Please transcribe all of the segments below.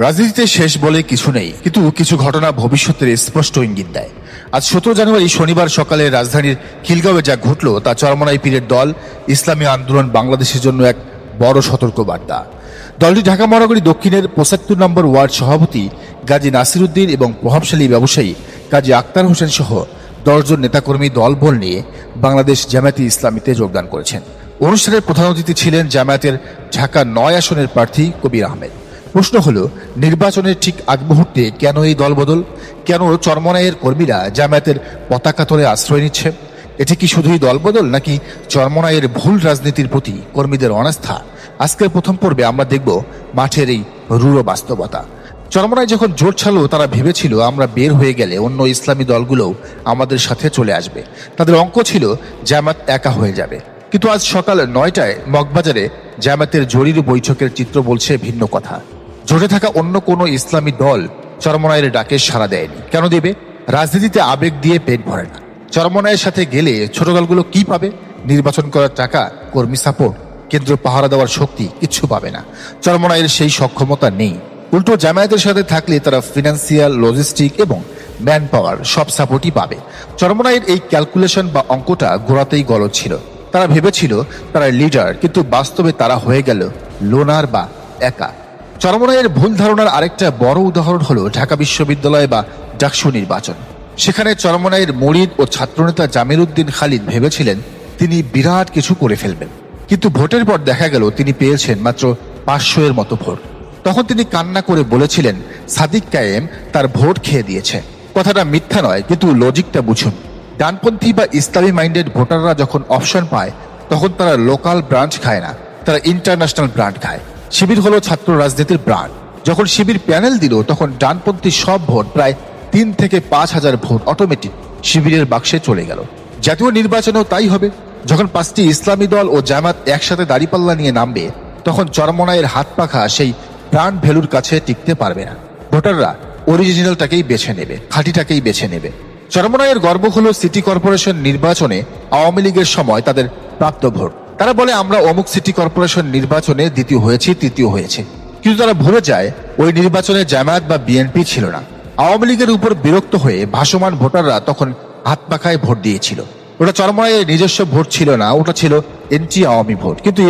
রাজনীতিতে শেষ বলে কিছু নেই, কিন্তু কিছু ঘটনা ভবিষ্যতের স্পষ্ট ইঙ্গিত দেয়। আজ 17 জানুয়ারি শনিবার সকালে রাজধানীর খিলগাঁওয়ে যা ঘটল তা চরমনাই পীরের দল ইসলামী আন্দোলন বাংলাদেশের জন্য এক বড় সতর্কবার্তা। দলটি ঢাকা মহানগরী দক্ষিণের 75 নম্বর ওয়ার্ড সভাপতি গাজী নাসির উদ্দিন এবং প্রভাবশালী ব্যবসায়ী গাজী আক্তার হোসেন সহ 10 জন নেতাকর্মী দলবল নিয়ে বাংলাদেশ জামায়াতে ইসলামীতে যোগদান করেছেন। অনুষ্ঠানের প্রধান অতিথি ছিলেন জামায়াতের ঢাকা 9 আসনের প্রার্থী কবির আহমেদ। প্রশ্ন হলো, নির্বাচনের ঠিক আগ মুহূর্তে কেন এই দলবদল? কেন চরমনাইয়ের কর্মীরা জামায়াতের পতাকা তলে আশ্রয় নিচ্ছে? এটি কি শুধুই দলবদল, নাকি চরমনাইয়ের ভুল রাজনীতির প্রতি কর্মীদের অনাস্থা? আজকের প্রথম পর্বে আমরা দেখব মাঠের এই রূঢ় বাস্তবতা। চরমনাই যখন জোট ছাড়ল, তারা ভেবেছিল আমরা বের হয়ে গেলে অন্য ইসলামী দলগুলোও আমাদের সাথে চলে আসবে। তাদের অঙ্ক ছিল জামায়াত একা হয়ে যাবে। কিন্তু আজ সকাল 9টায় মগবাজারে জামায়াতের জরুরি বৈঠকের চিত্র বলছে ভিন্ন কথা। জোটে থাকা অন্য কোনো ইসলামী দল চরমনাইয়ের ডাকে সাড়া দেয়নি। কেন দেবে? রাজনীতিতে আবেগ দিয়ে পেট ভরে না। চরমনাইয়ের সাথে গেলে ছোট দলগুলো কি পাবে? নির্বাচন করার টাকা, কর্মী সাপোর্ট, কেন্দ্র পাহারা দেওয়ার শক্তি কিচ্ছু পাবে না। চরমনাইয়ের সেই সক্ষমতা নেই। উল্টো জামায়াতের সাথে থাকলে তারা ফিনান্সিয়াল, লজিস্টিক এবং ম্যান পাওয়ার সব সাপোর্টই পাবে। চরমনাইয়ের এই ক্যালকুলেশন বা অঙ্কটা গোড়াতেই গলদ ছিল। তারা ভেবেছিল তারা লিডার, কিন্তু বাস্তবে তারা হয়ে গেল লোনার বা একা। চরমনাইয়ের ভুল ধারণার আরেকটা বড় উদাহরণ হলো ঢাকা বিশ্ববিদ্যালয় বা ডাকসু নির্বাচন। সেখানে চরমনাইয়ের মুরিদ ও ছাত্রনেতা জামির উদ্দিন খালিদ ভেবেছিলেন তিনি বিরাট কিছু করে ফেলবেন, কিন্তু ভোটের পর দেখা গেল তিনি পেয়েছেন মাত্র 500-এর মতো ভোট। তখন তিনি কান্না করে বলেছিলেন সাদিক কায়েম তার ভোট খেয়ে দিয়েছে। কথাটা মিথ্যা নয়, কিন্তু লজিকটা বুঝুন। ডানপন্থী বা ইসলামী মাইন্ডেড ভোটাররা যখন অপশন পায়, তখন তারা লোকাল ব্রাঞ্চ খায় না, তারা ইন্টারন্যাশনাল ব্র্যান্ড খায়। শিবির হলো ছাত্র রাজনীতির ব্র্যান্ড। যখন শিবির প্যানেল দিল, তখন ডানপন্থী সব ভোট, প্রায় 3 থেকে 5,000 ভোট অটোমেটিক শিবিরের বাক্সে চলে গেল। জাতীয় নির্বাচনেও তাই হবে। যখন 5টি ইসলামী দল ও জামাত একসাথে দাঁড়িপাল্লা নিয়ে নামবে, তখন চরমনাইয়ের হাত পাখা সেই ব্র্যান্ড ভ্যালুর কাছে টিকতে পারবে না। ভোটাররা অরিজিনালটাকেই বেছে নেবে, খাঁটিটাকেই বেছে নেবে। চরমনাইয়ের গর্ব হলো সিটি কর্পোরেশন নির্বাচনে আওয়ামী লীগের সময় তাদের প্রাপ্ত ভোট। তারা বলে আমরা অমুক সিটি কর্পোরেশন নির্বাচনে দ্বিতীয় হয়েছি, তৃতীয় হয়েছে। কিন্তু তারা ভুলে যায় ওই নির্বাচনে জামায়াত বা বিএনপি ছিল না। আওয়ামী লীগের উপর বিরক্ত হয়ে ভাসমান ভোটাররা তখন হাত পাখায় ভোট দিয়েছিল। ওটা চরমনাইয়ের নিজস্ব ভোট ছিল না, ওটা ছিল এন্টি আওয়ামী ভোট। কিন্তু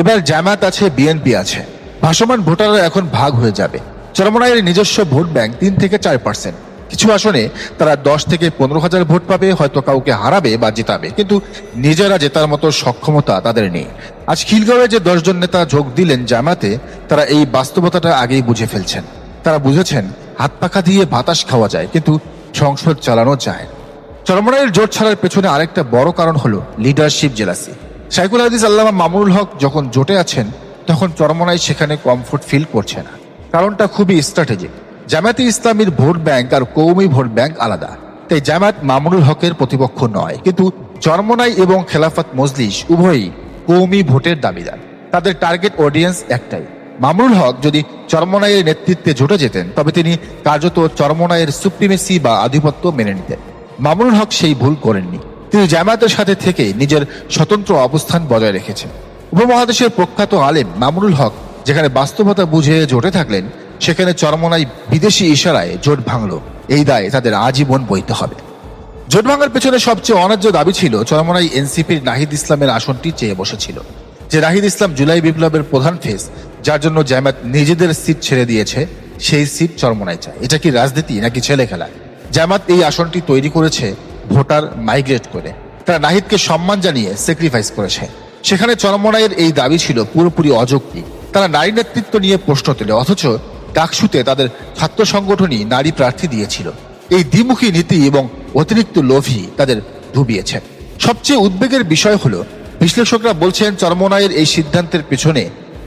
এবার জামায়াত আছে, বিএনপি আছে। ভাসমান ভোটাররা এখন ভাগ হয়ে যাবে। চরমনাইয়ের নিজস্ব ভোট ব্যাংক 3 থেকে 4%। কিছু আসনে তারা 10 থেকে 15,000 ভোট পাবে, হয়তো কাউকে হারাবে বা জেতাবে, কিন্তু নিজেরা জেতার মতো সক্ষমতা তাদের নেই। আজ খিলগাঁওয়ে যে 10 জন নেতা যোগ দিলেন জামাতে, তারা এই বাস্তবতাটা আগেই বুঝে ফেলছেন। তারা বুঝেছেন হাত পাখা দিয়ে বাতাস খাওয়া যায়, কিন্তু সংসদ চালানো যায়। চরমনাইয়ের জোট ছাড়ার পেছনে আরেকটা বড় কারণ হলো লিডারশিপ জেলাসি। শাইখুল হাদিস আল্লামা মামুনুল হক যখন জোটে আছেন, তখন চরমনাই সেখানে কমফোর্ট ফিল করছে না। কারণটা খুবই স্ট্র্যাটেজিক। জামায়াতে ইসলামীর ভোট ব্যাংক আর কওমি ভোট ব্যাংক আলাদা। তাই জামায়াত মামুনুল হকের প্রতিপক্ষ নয়, কিন্তু চরমনাই এবং খেলাফত মজলিস উভয়ই কওমি ভোটের দাবিদার। তাদের টার্গেট অডিয়েন্স একটাই। মামুনুল হক যদি চরমনাইয়ের নেতৃত্বে জোটে যেতেন, তবে তিনি কার্যত চরমনাইয়ের সুপ্রিমেসি বা আধিপত্য মেনে নিতেন। মামুনুল হক সেই ভুল করেননি। তিনি জামায়াতের সাথে থেকে নিজের স্বতন্ত্র অবস্থান বজায় রেখেছেন। উপমহাদেশের প্রখ্যাত আলেম মামুনুল হক যেখানে বাস্তবতা বুঝে জোটে থাকলেন, সেখানে চরমনাই বিদেশি ইশারায় জোট ভাঙল। এই দায় তাদের আজীবন বইতে হবে। জোট ভাঙার পেছনে সবচেয়ে অন্যায্য দাবি ছিল চরমনাই এনসিপির নাহিদ ইসলামের আসনটি চেয়ে বসেছিল। যে নাহিদ ইসলাম জুলাই বিপ্লবের প্রধান ফেস, যার জন্য জামায়াত নিজেদের সিট ছেড়ে দিয়েছে, সেই সিট চরমনাই চায়। এটা কি রাজনীতি নাকি ছেলে খেলা? জামায়াত এই আসনটি তৈরি করেছে ভোটার মাইগ্রেট করে। তারা নাহিদকে সম্মান জানিয়ে স্যাক্রিফাইস করেছে। সেখানে চরমনাইয়ের এই দাবি ছিল পুরোপুরি অযৌক্তিক। তারা নারী নেতৃত্ব নিয়ে প্রশ্ন তোলে, অথচ ডাকসুতে তাদের ছাত্র সংগঠনই নারী প্রার্থী দিয়েছিল। এই দ্বিমুখী নীতি এবং অতিরিক্ত লোভী তাদের ডুবিয়েছে। সবচেয়ে উদ্বেগের বিষয় হলো, বিশ্লেষকরা বলছেন চরমনাইয়ের এই সিদ্ধান্তের পেছনে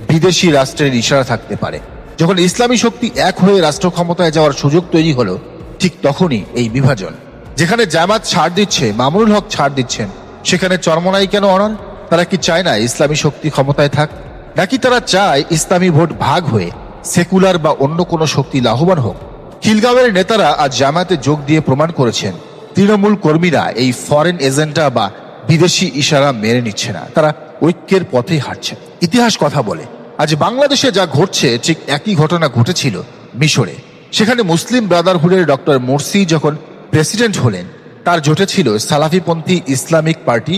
বিদেশি রাষ্ট্রের ইশারা থাকতে পারে। যখন ইসলামী শক্তি এক হয়ে রাষ্ট্র ক্ষমতায় যাওয়ার সুযোগ তৈরি হলো, ঠিক তখনই এই বিভাজন। যেখানে জামাত ছাড় দিচ্ছে, মামুনুল হক ছাড় দিচ্ছেন, সেখানে চরমনাই কেন অনড়? তারা কি চায় না ইসলামী শক্তি ক্ষমতায় থাক, নাকি তারা চায় ইসলামী ভোট ভাগ হয়ে সেকুলার বা অন্য কোনো শক্তি লাভবান হোক? খিলগাঁওয়ের নেতারা আজ জামায়াতে যোগ দিয়ে প্রমাণ করেছেন তৃণমূল কর্মীরা এই ফরেন এজেন্ডা বা বিদেশি ইশারা মেনে নিচ্ছে না। তারা ঐক্যের পথেই হাঁটছে। ইতিহাস কথা বলে, আজ বাংলাদেশে যা ঘটছে ঠিক একই ঘটনা ঘটেছিল মিশরে। সেখানে মুসলিম ব্রাদারহুডের ডক্টর মোরসি যখন প্রেসিডেন্ট হলেন, তার জোটে ছিল সালাফিপন্থী ইসলামিক পার্টি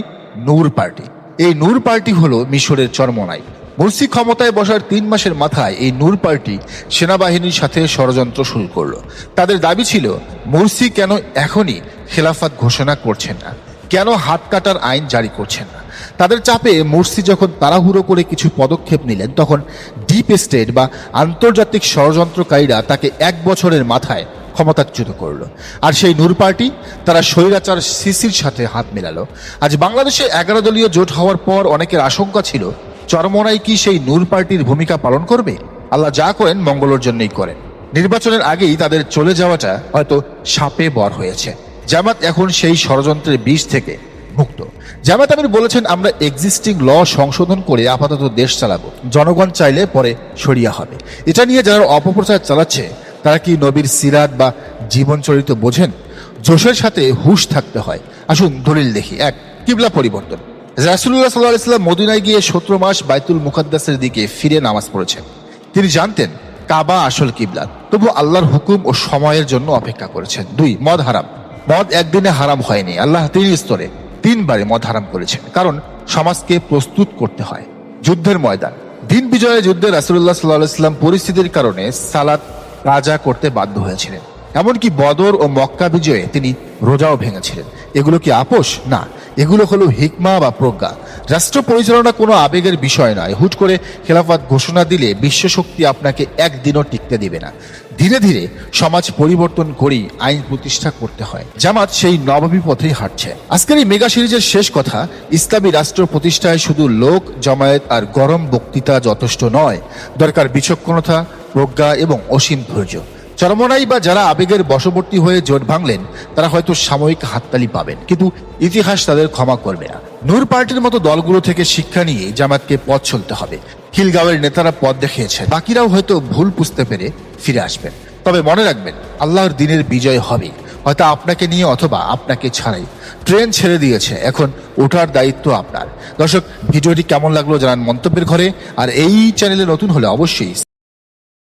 নূর পার্টি। এই নূর পার্টি হলো মিশরের চরমোনাই। মুরসি ক্ষমতায় বসার 3 মাসের মাথায় এই নূর পার্টি সেনাবাহিনীর সাথে ষড়যন্ত্র শুরু করলো। তাদের দাবি ছিল মুরসি কেন এখনই খেলাফত ঘোষণা করছেন না, কেন হাত কাটার আইন জারি করছেন না। তাদের চাপে মুরসি যখন তাড়াহুড়ো করে কিছু পদক্ষেপ নিলেন, তখন ডিপ স্টেট বা আন্তর্জাতিক ষড়যন্ত্রকারীরা তাকে 1 বছরের মাথায় ক্ষমতাচ্যুত করলো। আর সেই নূর পার্টি তারা স্বৈরাচার সিসির সাথে হাত মেলালো। আজ বাংলাদেশে 11 দলীয় জোট হওয়ার পর অনেকের আশঙ্কা ছিল চরমোনাই কি সেই নূর পার্টির ভূমিকা পালন করবে? আল্লাহ যা করেন মঙ্গলের জন্যই করেন। নির্বাচনের আগেই তাদের চলে যাওয়াটা হয়তো শাপে বর হয়েছে। জামাত এখন সেই ষড়যন্ত্রের বিষ থেকে মুক্ত। জামাত আমির বলেছেন, আমরা এক্সিস্টিং ল সংশোধন করে আপাতত দেশ চালাবো, জনগণ চাইলে পরে সরিয়া হবে। এটা নিয়ে যারা অপপ্রচার চালাচ্ছে তারা কি নবীর সিরাত বা জীবন চরিত্র বোঝেন? জোশের সাথে হুঁশ থাকতে হয়। আসুন দলিল দেখি। 1, কিবলা পরিবর্তন। রাসূলুল্লাহ সাল্লাল্লাহু আলাইহি ওয়াসাল্লাম মদিনায় গিয়ে 17 মাস বাইতুল মুকাদ্দাসের দিকে ফিরে নামাজ পড়েছেন। তিনি জানতেন কাবা আসল কিবলা, তবু আল্লাহর হুকুম ও সময়ের জন্য অপেক্ষা করেছেন। 2, মদ হারাম। মদ একদিনে হারাম হয়নি, আল্লাহ 3 স্তরে 3 বারে মদ হারাম করেছেন, কারণ সমাজকে প্রস্তুত করতে হয়। যুদ্ধের ময়দান। দিন বিজয়ের যুদ্ধে রাসূলুল্লাহ সাল্লাল্লাহু আলাইহি ওয়াসাল্লাম পরিস্থিতির কারণে সালাত কাজা করতে বাধ্য হয়েছিলেন। এমনকি বদর ও মক্কা বিজয়ে তিনি রোজাও ভেঙেছিলেন। এগুলো কি আপোষ? না, এগুলো হলো হিকমা বা প্রজ্ঞা। রাষ্ট্র পরিচালনা কোনো আবেগের বিষয় নয়। হুট করে খেলাফত ঘোষণা দিলে বিশ্বশক্তি আপনাকে একদিনও টিকতে দিবে না। ধীরে ধীরে সমাজ পরিবর্তন করেই আইন প্রতিষ্ঠা করতে হয়। জামাত সেই নববী পথেই হাঁটছে। আজকের এই মেগা সিরিজের শেষ কথা, ইসলামী রাষ্ট্র প্রতিষ্ঠায় শুধু লোক জমায়েত আর গরম বক্তৃতা যথেষ্ট নয়, দরকার বিচক্ষণতা, প্রজ্ঞা এবং অসীম ধৈর্য। চরমোনাই বা যারা আবেগের বশবর্তী হয়ে জোট ভাঙলেন তারা হয়তো সাময়িক হাততালি পাবেন, কিন্তু ইতিহাস তাদের ক্ষমা করবে না। নূর পার্টির মতো দলগুলো থেকে শিক্ষা নিয়ে জামাতকে পথ চলতে হবে। খিলগাঁওয়ের নেতারা পথ দেখিয়েছেন, বাকিরাও হয়তো ভুল বুঝতে পেরে ফিরে আসবেন। তবে মনে রাখবেন, আল্লাহর দিনের বিজয় হবে, হয়তো আপনাকে নিয়ে অথবা আপনাকে ছাড়াই। ট্রেন ছেড়ে দিয়েছে, এখন ওঠার দায়িত্ব আপনার। দর্শক, ভিডিওটি কেমন লাগলো জানান মন্তব্যের ঘরে। আর এই চ্যানেলে নতুন হলে অবশ্যই